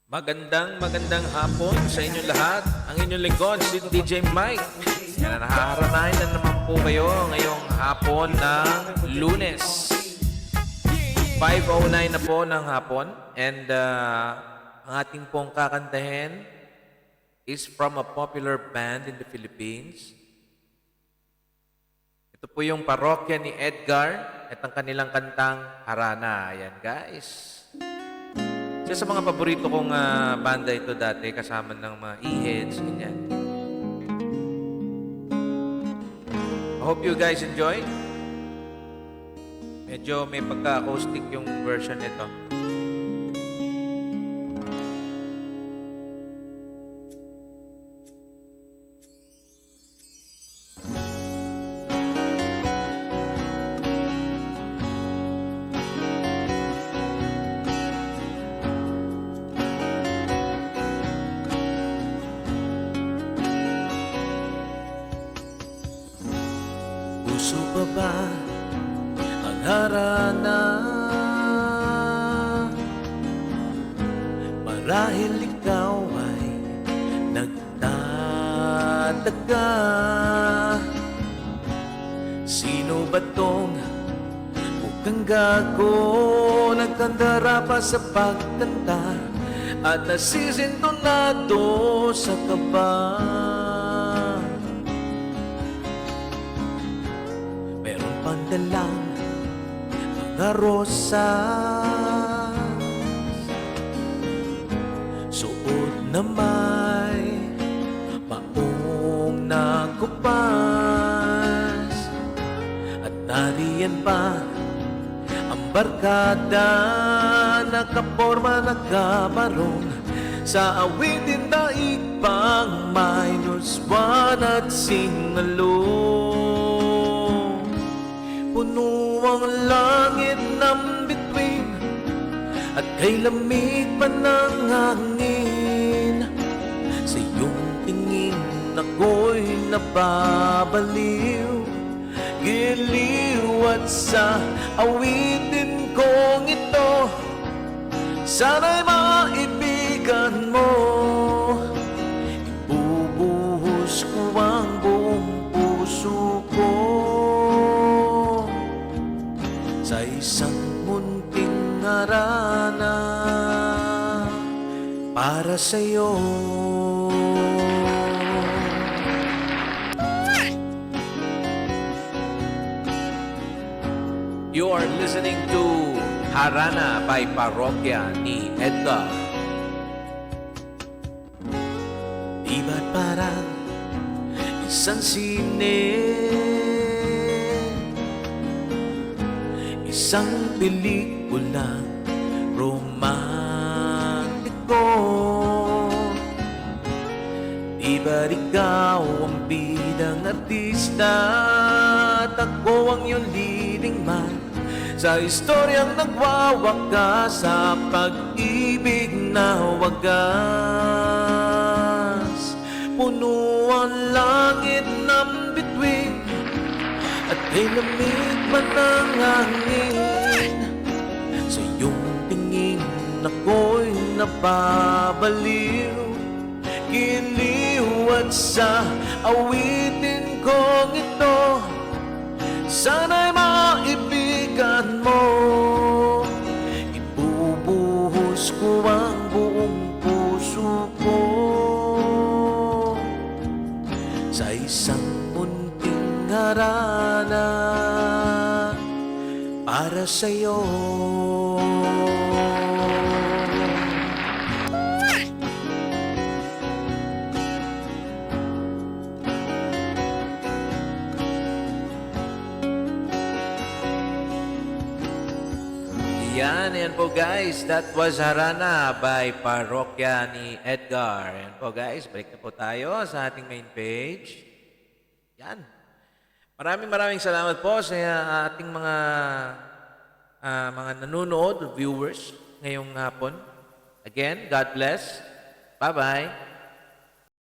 Magandang hapon sa inyo lahat. Ang inyong lingkod, si DJ Mike. Yan, nakaharanahin na naman po kayo ngayong hapon ng Lunes. 5:09 na po ng hapon. And ang ating pong kakantahin is from a popular band in the Philippines. Ito po yung parokya ni Edgar at ang kanilang kantang Harana. Ayan guys. Isa sa mga paborito kong banda ito dati, kasama ng mga E-heads, ganyan. I hope you guys enjoy. Medyo may pagka-acoustic yung version nito. Puso pa ba ang harana? Marahil ikaw ay nagtataka. Sino ba tong mukhang gago? Nagkandara pa sa pagkanta at nasisintonado sa kaba. Dalang mga rosas, suot na may maong nakupas, at nariyan pa ang barkada, nakaporma nakabarong sa awitin daig pang -1 at singalong. Puno ang langit ng bituin at kay lamig pa ng hangin. Sa iyong tingin ako'y nababaliw, giliw at sa awitin kong ito, sana'y maibigan mo. Ibubuhos ko ang buong puso ko sa isang munting harana para sa'yo. You are listening to Harana by Parokya ni Edgar. Di ba't parang isang sine, isang pelikulang romantiko? Di ba ikaw ang bidang artista at ako ang iyong leading man sa istoryang nagwawakas sa pag-ibig na wagas? Puno ang langit ng bituin at kay lamig pa ng hangin. Sa iyong tingin ako'y nababaliw, giliw at sa awitin kong ito, sana'y maibigan mo. Ibubuhos ko ang buong puso ko sa isang munting harana para sa'yo. Yan po guys. That was Harana by Parokya ni Edgar. Yan po guys. Balik na po tayo sa ating main page. Yan. Maraming salamat po sa ating mga nanonood, viewers ngayong hapon. Again, God bless. Bye-bye.